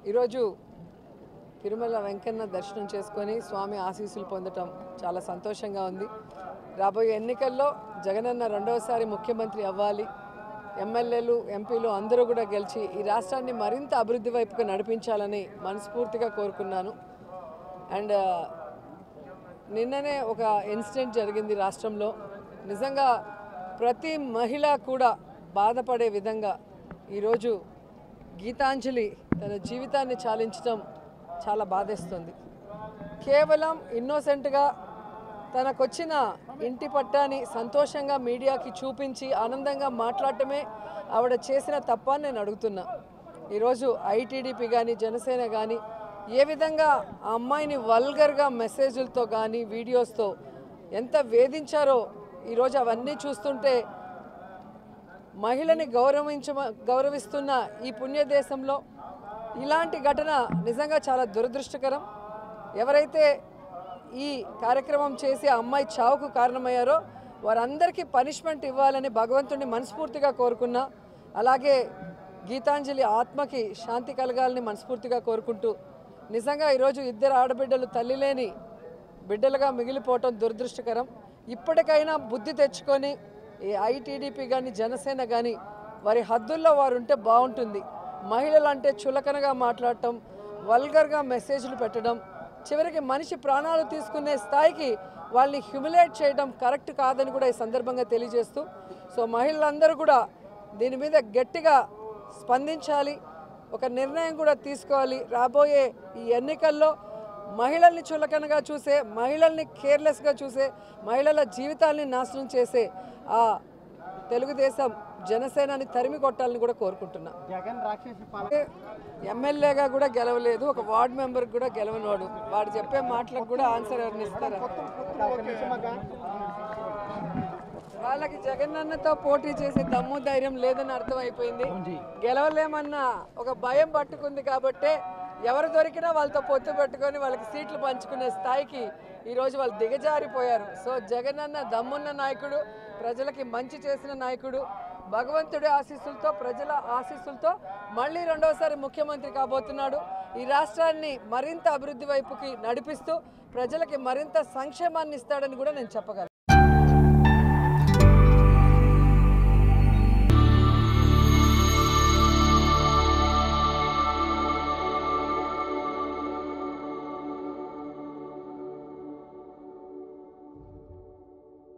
ఈరోజు తిరుమల వెంకన్న దర్శనం చేసుకొని స్వామి ఆశీస్సులు పొందటం చాలా సంతోషంగా ఉంది. రాబోయే ఎన్నికల్లో జగనన్న రెండవసారి ముఖ్యమంత్రి అవ్వాలి. ఎమ్మెల్యేలు ఎంపీలు అందరూ కూడా గెలిచి ఈ రాష్ట్రాన్ని మరింత అభివృద్ధి వైపుకు నడిపించాలని మనస్ఫూర్తిగా కోరుకున్నాను. అండ్ నిన్ననే ఒక ఇన్సిడెంట్ జరిగింది రాష్ట్రంలో. నిజంగా ప్రతి మహిళ కూడా బాధపడే విధంగా ఈరోజు గీతాంజలి తన జీవితాన్ని చాలించడం చాలా బాధేస్తుంది. కేవలం ఇన్నోసెంట్గా తనకొచ్చిన ఇంటి పట్టాని సంతోషంగా మీడియాకి చూపించి ఆనందంగా మాట్లాడటమే ఆవిడ చేసిన తప్ప అని నేను అడుగుతున్నా. ఈరోజు ఐటీడీపీ కానీ జనసేన కానీ ఏ విధంగా ఆ అమ్మాయిని వల్గర్గా మెసేజ్లతో కానీ వీడియోస్తో ఎంత వేధించారో ఈరోజు అవన్నీ చూస్తుంటే మహిళని గౌరవిస్తున్న ఈ పుణ్యదేశంలో ఇలాంటి ఘటన నిజంగా చాలా దురదృష్టకరం. ఎవరైతే ఈ కార్యక్రమం చేసి ఆ అమ్మాయి చావుకు కారణమయ్యారో వారందరికీ పనిష్మెంట్ ఇవ్వాలని భగవంతుడిని మనస్ఫూర్తిగా కోరుకున్నా. అలాగే గీతాంజలి ఆత్మకి శాంతి కలగాలని మనస్ఫూర్తిగా కోరుకుంటూ, నిజంగా ఈరోజు ఇద్దరు ఆడబిడ్డలు తల్లి లేని బిడ్డలుగా మిగిలిపోవటం దురదృష్టకరం. ఇప్పటికైనా బుద్ధి తెచ్చుకొని ఈ ఐటీడీపీ కానీ జనసేన కానీ వారి హద్దుల్లో వారు ఉంటే బాగుంటుంది. మహిళలు అంటే చులకనగా మాట్లాడటం, వల్గర్గా మెసేజ్లు పెట్టడం, చివరికి మనిషి ప్రాణాలు తీసుకునే స్థాయికి వాళ్ళని హ్యూమిలేట్ చేయడం కరెక్ట్ కాదని కూడా ఈ సందర్భంగా తెలియజేస్తూ, సో మహిళలందరూ కూడా దీని మీద గట్టిగా స్పందించాలి, ఒక నిర్ణయం కూడా తీసుకోవాలి. రాబోయే ఈ ఎన్నికల్లో మహిళల్ని చులకనగా చూసే, మహిళల్ని కేర్లెస్గా చూసే, మహిళల జీవితాలని నాశనం చేసే ఆ తెలుగుదేశం జనసేనని తరిమి కొట్టాలని కూడా కోరుకుంటున్నా. ఎమ్మెల్యేగా కూడా గెలవలేదు, ఒక వార్డు మెంబర్కి కూడా గెలవనోడు, వాడు చెప్పే మాటలకు కూడా ఆన్సర్ ఎవరిని ఇస్తారా? వాళ్ళకి జగనన్నతో పోటీ చేసే దమ్ము ధైర్యం లేదని అర్థమైపోయింది. గెలవలేమన్న ఒక భయం పట్టుకుంది కాబట్టే ఎవరు దొరికినా వాళ్ళతో పొత్తు పెట్టుకొని వాళ్ళకి సీట్లు పంచుకునే స్థాయికి ఈరోజు వాళ్ళు దిగజారిపోయారు. సో జగనన్న దమ్మున్న నాయకుడు, ప్రజలకి మంచి చేసిన నాయకుడు, భగవంతుడి ఆశీస్సులతో ప్రజల ఆశీస్సులతో మళ్ళీ రెండవసారి ముఖ్యమంత్రి కాబోతున్నాడు. ఈ రాష్ట్రాన్ని మరింత అభివృద్ధి వైపుకి నడిపిస్తూ ప్రజలకి మరింత సంక్షేమాన్ని ఇస్తాడని కూడా నేను చెప్పగలను.